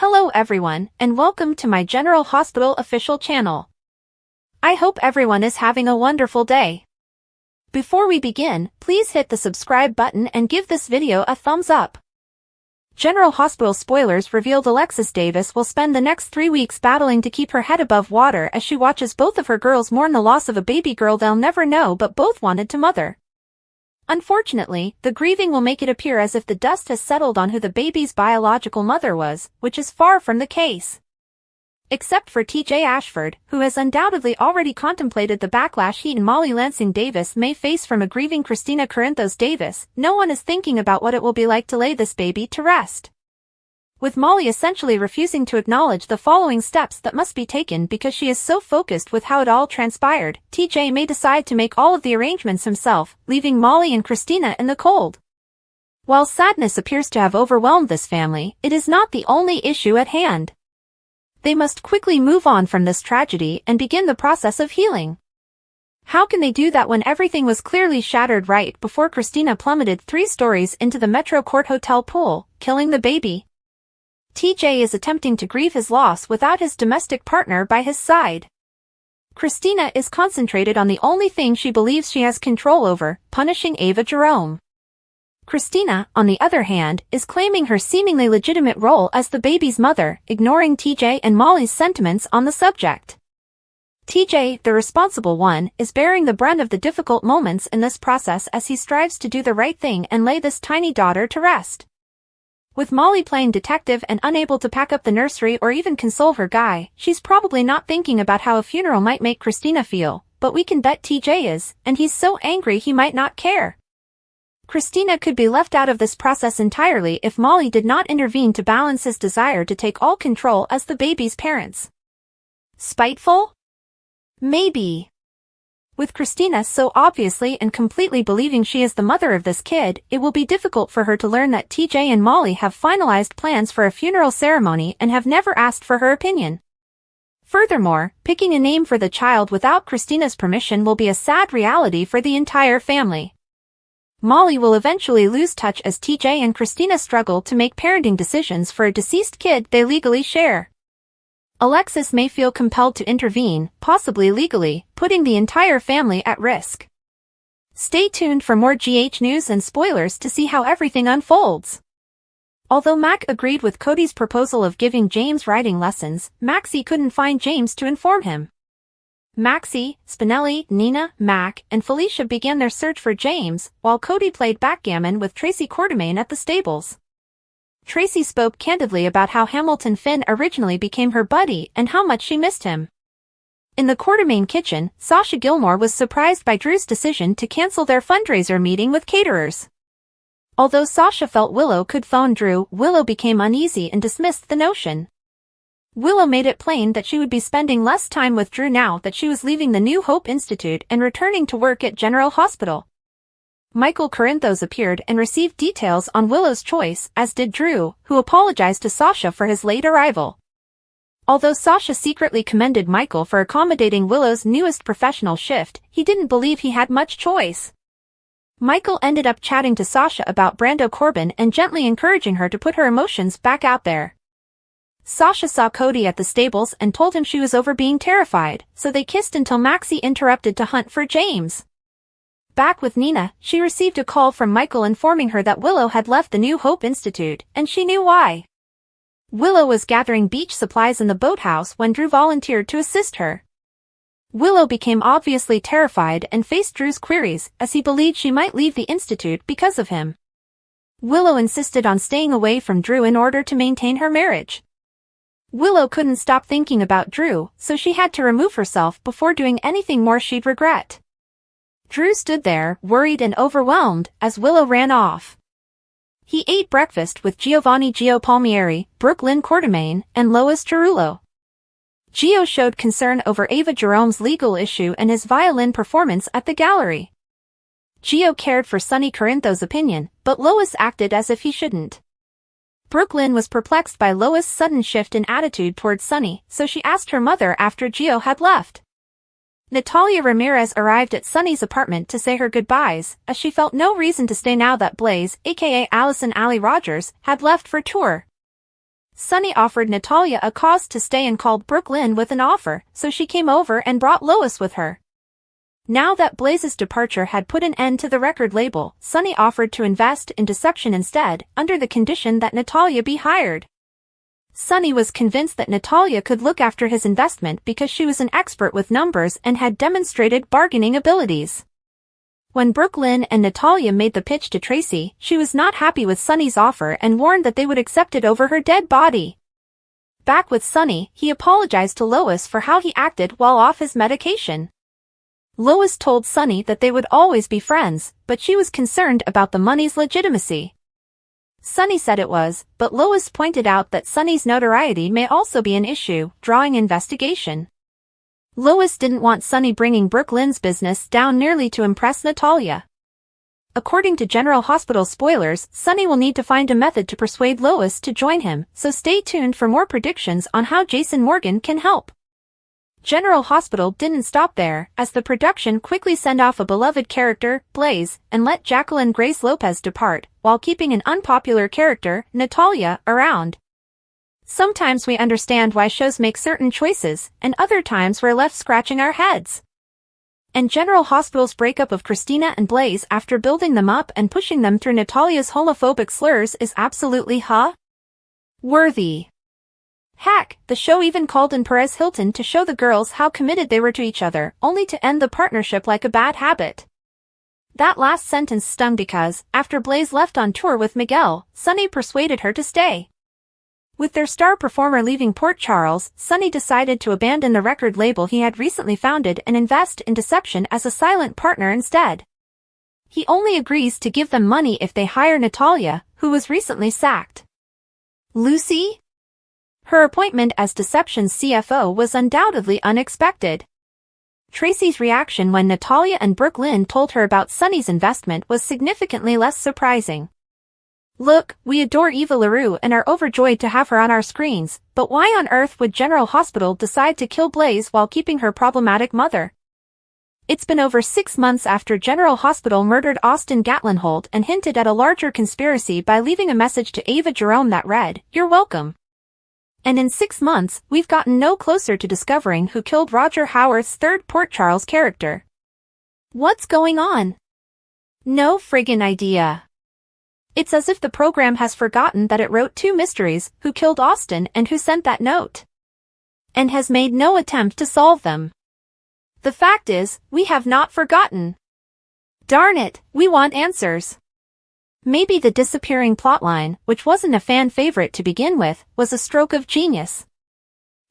Hello everyone, and welcome to my General Hospital official channel. I hope everyone is having a wonderful day. Before we begin, please hit the subscribe button and give this video a thumbs up. General Hospital spoilers revealed Alexis Davis will spend the next 3 weeks battling to keep her head above water as she watches both of her girls mourn the loss of a baby girl they'll never know but both wanted to mother. Unfortunately, the grieving will make it appear as if the dust has settled on who the baby's biological mother was, which is far from the case. Except for TJ Ashford, who has undoubtedly already contemplated the backlash he and Molly Lansing Davis may face from a grieving Kristina Davis, no one is thinking about what it will be like to lay this baby to rest. With Molly essentially refusing to acknowledge the following steps that must be taken because she is so focused with how it all transpired, TJ may decide to make all of the arrangements himself, leaving Molly and Kristina in the cold. While sadness appears to have overwhelmed this family, it is not the only issue at hand. They must quickly move on from this tragedy and begin the process of healing. How can they do that when everything was clearly shattered right before Kristina plummeted 3 stories into the Metro Court Hotel pool, killing the baby? TJ is attempting to grieve his loss without his domestic partner by his side. Kristina is concentrated on the only thing she believes she has control over, punishing Ava Jerome. Kristina, on the other hand, is claiming her seemingly legitimate role as the baby's mother, ignoring TJ and Molly's sentiments on the subject. TJ, the responsible one, is bearing the brunt of the difficult moments in this process as he strives to do the right thing and lay this tiny daughter to rest. With Molly playing detective and unable to pack up the nursery or even console her guy, she's probably not thinking about how a funeral might make Kristina feel, but we can bet TJ is, and he's so angry he might not care. Kristina could be left out of this process entirely if Molly did not intervene to balance his desire to take all control as the baby's parents. Spiteful? Maybe. With Kristina so obviously and completely believing she is the mother of this kid, it will be difficult for her to learn that TJ and Molly have finalized plans for a funeral ceremony and have never asked for her opinion. Furthermore, picking a name for the child without Kristina's permission will be a sad reality for the entire family. Molly will eventually lose touch as TJ and Kristina struggle to make parenting decisions for a deceased kid they legally share. Alexis may feel compelled to intervene, possibly legally, putting the entire family at risk. Stay tuned for more GH news and spoilers to see how everything unfolds. Although Mac agreed with Cody's proposal of giving James writing lessons, Maxie couldn't find James to inform him. Maxie, Spinelli, Nina, Mac, and Felicia began their search for James, while Cody played backgammon with Tracy Quartermaine at the stables. Tracy spoke candidly about how Hamilton Finn originally became her buddy and how much she missed him. In the Quartermaine kitchen, Sasha Gilmore was surprised by Drew's decision to cancel their fundraiser meeting with caterers. Although Sasha felt Willow could phone Drew, Willow became uneasy and dismissed the notion. Willow made it plain that she would be spending less time with Drew now that she was leaving the New Hope Institute and returning to work at General Hospital. Michael Corinthos appeared and received details on Willow's choice, as did Drew, who apologized to Sasha for his late arrival. Although Sasha secretly commended Michael for accommodating Willow's newest professional shift, he didn't believe he had much choice. Michael ended up chatting to Sasha about Brando Corbin and gently encouraging her to put her emotions back out there. Sasha saw Cody at the stables and told him she was over being terrified, so they kissed until Maxie interrupted to hunt for James. Back with Nina, she received a call from Michael informing her that Willow had left the New Hope Institute, and she knew why. Willow was gathering beach supplies in the boathouse when Drew volunteered to assist her. Willow became obviously terrified and faced Drew's queries, as he believed she might leave the institute because of him. Willow insisted on staying away from Drew in order to maintain her marriage. Willow couldn't stop thinking about Drew, so she had to remove herself before doing anything more she'd regret. Drew stood there, worried and overwhelmed, as Willow ran off. He ate breakfast with Giovanni Gio Palmieri, Brooke Lynn Quartermaine, and Lois Cerullo. Gio showed concern over Ava Jerome's legal issue and his violin performance at the gallery. Gio cared for Sonny Corinthos' opinion, but Lois acted as if he shouldn't. Brooke Lynn was perplexed by Lois' sudden shift in attitude towards Sonny, so she asked her mother after Gio had left. Natalia Ramirez arrived at Sonny's apartment to say her goodbyes, as she felt no reason to stay now that Blaze, aka Allison Allie Rogers, had left for tour. Sunny offered Natalia a cause to stay and called Brooklyn with an offer, so she came over and brought Lois with her. Now that Blaze's departure had put an end to the record label, Sunny offered to invest in Deception instead, under the condition that Natalia be hired. Sunny was convinced that Natalia could look after his investment because she was an expert with numbers and had demonstrated bargaining abilities. When Brooklyn and Natalia made the pitch to Tracy, she was not happy with Sunny's offer and warned that they would accept it over her dead body. Back with Sunny, he apologized to Lois for how he acted while off his medication. Lois told Sunny that they would always be friends, but she was concerned about the money's legitimacy. Sunny said it was, but Lois pointed out that Sunny's notoriety may also be an issue, drawing investigation. Lois didn't want Sunny bringing Brooklyn's business down merely to impress Natalia. According to General Hospital spoilers, Sunny will need to find a method to persuade Lois to join him, so stay tuned for more predictions on how Jason Morgan can help. General Hospital didn't stop there, as the production quickly sent off a beloved character, Blaze, and let Jacqueline Grace Lopez depart, while keeping an unpopular character, Natalia, around. Sometimes we understand why shows make certain choices, and other times we're left scratching our heads. And General Hospital's breakup of Kristina and Blaze after building them up and pushing them through Natalia's homophobic slurs is absolutely worthy. Heck, the show even called in Perez Hilton to show the girls how committed they were to each other, only to end the partnership like a bad habit. That last sentence stung because, after Blaze left on tour with Miguel, Sunny persuaded her to stay. With their star performer leaving Port Charles, Sunny decided to abandon the record label he had recently founded and invest in Deception as a silent partner instead. He only agrees to give them money if they hire Natalia, who was recently sacked. Lucy? Her appointment as Deception's CFO was undoubtedly unexpected. Tracy's reaction when Natalia and Brooklyn told her about Sunny's investment was significantly less surprising. Look, we adore Eva LaRue and are overjoyed to have her on our screens, but why on earth would General Hospital decide to kill Blaze while keeping her problematic mother? It's been over 6 months after General Hospital murdered Austin Gatlinhold and hinted at a larger conspiracy by leaving a message to Ava Jerome that read, "You're welcome." And in 6 months, we've gotten no closer to discovering who killed Roger Howarth's third Port Charles character. What's going on? No friggin' idea. It's as if the program has forgotten that it wrote 2 mysteries, who killed Austin and who sent that note, and has made no attempt to solve them. The fact is, we have not forgotten. Darn it, we want answers. Maybe the disappearing plotline, which wasn't a fan favorite to begin with, was a stroke of genius.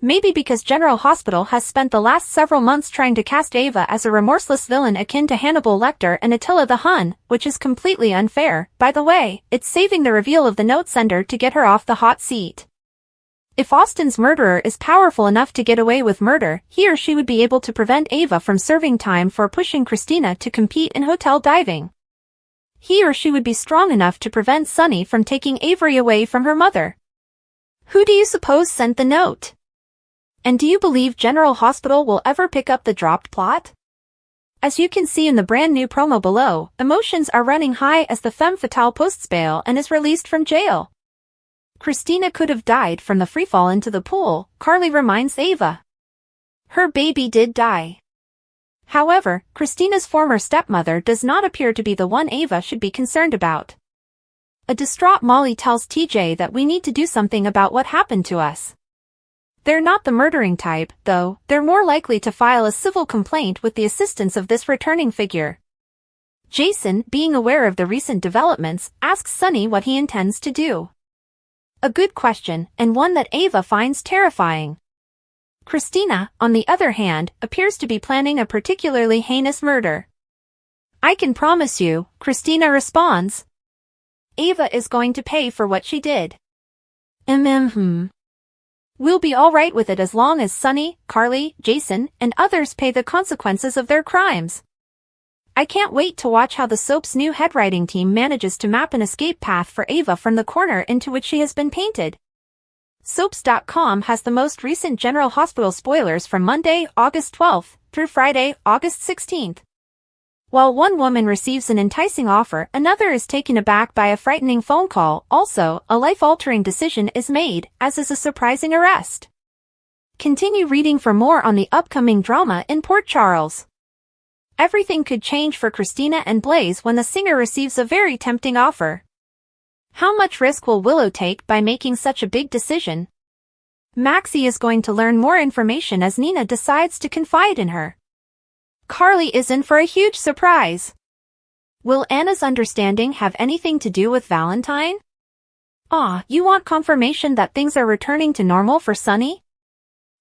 Maybe because General Hospital has spent the last several months trying to cast Ava as a remorseless villain akin to Hannibal Lecter and Attila the Hun, which is completely unfair. By the way, it's saving the reveal of the note sender to get her off the hot seat. If Austin's murderer is powerful enough to get away with murder, he or she would be able to prevent Ava from serving time for pushing Kristina to compete in hotel diving. He or she would be strong enough to prevent Sunny from taking Avery away from her mother. Who do you suppose sent the note? And do you believe General Hospital will ever pick up the dropped plot? As you can see in the brand new promo below, emotions are running high as the femme fatale posts bail and is released from jail. Kristina could have died from the freefall into the pool, Carly reminds Ava. Her baby did die. However, Kristina's former stepmother does not appear to be the one Ava should be concerned about. A distraught Molly tells TJ that we need to do something about what happened to us. They're not the murdering type, though. They're more likely to file a civil complaint with the assistance of this returning figure. Jason, being aware of the recent developments, asks Sunny what he intends to do. A good question, and one that Ava finds terrifying. Kristina, on the other hand, appears to be planning a particularly heinous murder. I can promise you, Kristina responds. Ava is going to pay for what she did. We'll be alright with it as long as Sunny, Carly, Jason, and others pay the consequences of their crimes. I can't wait to watch how the soap's new headwriting team manages to map an escape path for Ava from the corner into which she has been painted. Soaps.com has the most recent General Hospital spoilers from Monday, August 12th, through Friday, August 16th. While one woman receives an enticing offer, another is taken aback by a frightening phone call. Also, a life-altering decision is made, as is a surprising arrest. Continue reading for more on the upcoming drama in Port Charles. Everything could change for Kristina and Blaze when the singer receives a very tempting offer. How much risk will Willow take by making such a big decision? Maxie is going to learn more information as Nina decides to confide in her. Carly is in for a huge surprise. Will Anna's understanding have anything to do with Valentine? You want confirmation that things are returning to normal for Sonny?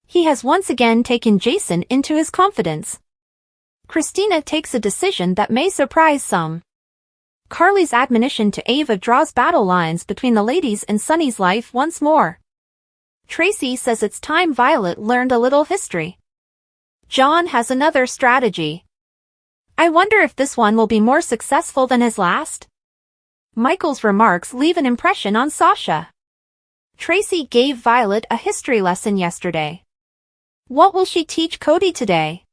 He has once again taken Jason into his confidence. Kristina takes a decision that may surprise some. Carly's admonition to Ava draws battle lines between the ladies in Sonny's life once more. Tracy says it's time Violet learned a little history. John has another strategy. I wonder if this one will be more successful than his last? Michael's remarks leave an impression on Sasha. Tracy gave Violet a history lesson yesterday. What will she teach Cody today?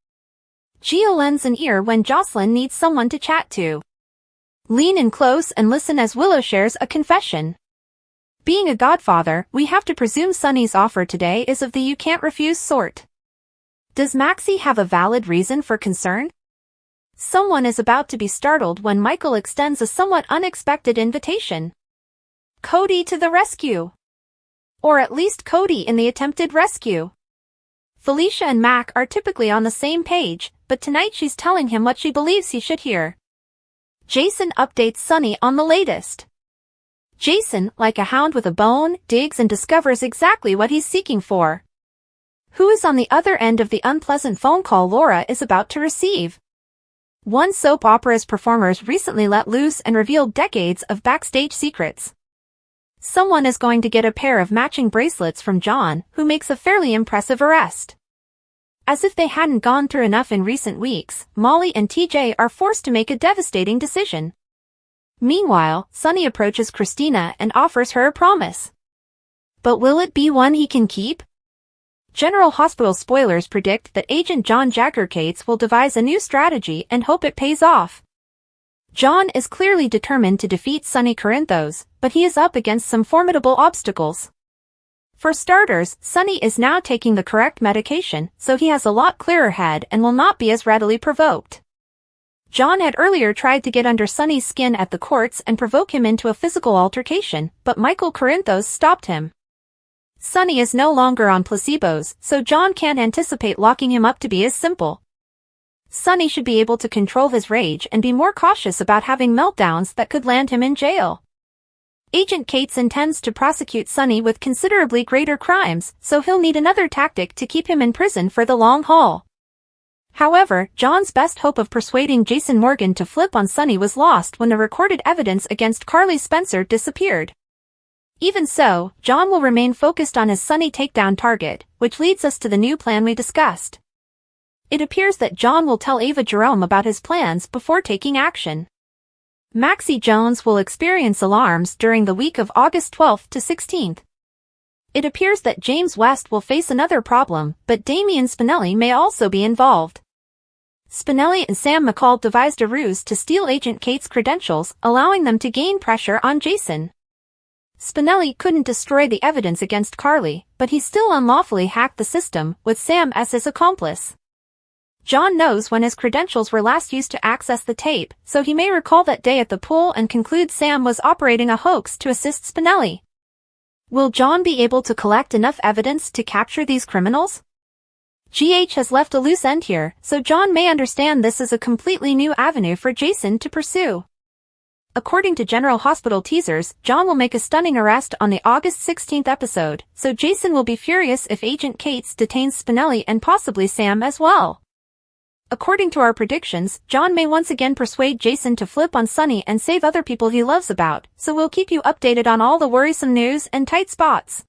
Gia lends an ear when Jocelyn needs someone to chat to. Lean in close and listen as Willow shares a confession. Being a godfather, we have to presume Sonny's offer today is of the you can't refuse sort. Does Maxie have a valid reason for concern? Someone is about to be startled when Michael extends a somewhat unexpected invitation. Cody to the rescue. Or at least Cody in the attempted rescue. Felicia and Mac are typically on the same page, but tonight she's telling him what she believes he should hear. Jason updates Sonny on the latest. Jason, like a hound with a bone, digs and discovers exactly what he's seeking for. Who is on the other end of the unpleasant phone call Laura is about to receive? One soap opera's performers recently let loose and revealed decades of backstage secrets. Someone is going to get a pair of matching bracelets from John, who makes a fairly impressive arrest. As if they hadn't gone through enough in recent weeks, Molly and TJ are forced to make a devastating decision. Meanwhile, Sonny approaches Kristina and offers her a promise. But will it be one he can keep? General Hospital spoilers predict that Agent John Jagger-Cates will devise a new strategy and hope it pays off. John is clearly determined to defeat Sonny Corinthos, but he is up against some formidable obstacles. For starters, Sonny is now taking the correct medication, so he has a lot clearer head and will not be as readily provoked. John had earlier tried to get under Sonny's skin at the courts and provoke him into a physical altercation, but Michael Corinthos stopped him. Sonny is no longer on placebos, so John can't anticipate locking him up to be as simple. Sonny should be able to control his rage and be more cautious about having meltdowns that could land him in jail. Agent Cates intends to prosecute Sonny with considerably greater crimes, so he'll need another tactic to keep him in prison for the long haul. However, John's best hope of persuading Jason Morgan to flip on Sonny was lost when the recorded evidence against Carly Spencer disappeared. Even so, John will remain focused on his Sonny takedown target, which leads us to the new plan we discussed. It appears that John will tell Ava Jerome about his plans before taking action. Maxie Jones will experience alarms during the week of August 12th to 16th. It appears that James West will face another problem, but Damian Spinelli may also be involved. Spinelli and Sam McCall devised a ruse to steal Agent Cates' credentials, allowing them to gain pressure on Jason. Spinelli couldn't destroy the evidence against Carly, but he still unlawfully hacked the system, with Sam as his accomplice. John knows when his credentials were last used to access the tape, so he may recall that day at the pool and conclude Sam was operating a hoax to assist Spinelli. Will John be able to collect enough evidence to capture these criminals? GH has left a loose end here, so John may understand this is a completely new avenue for Jason to pursue. According to General Hospital teasers, John will make a stunning arrest on the August 16th episode, so Jason will be furious if Agent Cates detains Spinelli and possibly Sam as well. According to our predictions, John may once again persuade Jason to flip on Sonny and save other people he loves about, so we'll keep you updated on all the worrisome news and tight spots.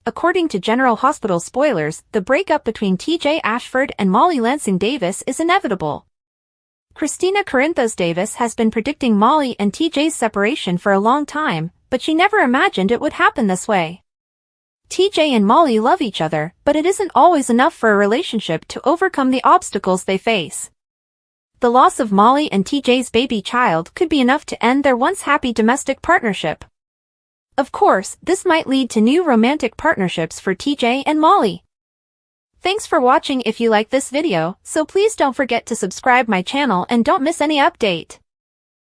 According to General Hospital spoilers, the breakup between TJ Ashford and Molly Lansing Davis is inevitable. Kristina Corinthos Davis has been predicting Molly and TJ's separation for a long time, but she never imagined it would happen this way. TJ and Molly love each other, but it isn't always enough for a relationship to overcome the obstacles they face. the loss of Molly and TJ's baby child could be enough to end their once happy domestic partnership. Of course, this might lead to new romantic partnerships for TJ and Molly. Thanks for watching. If you like this video, so please don't forget to subscribe my channel and don't miss any update.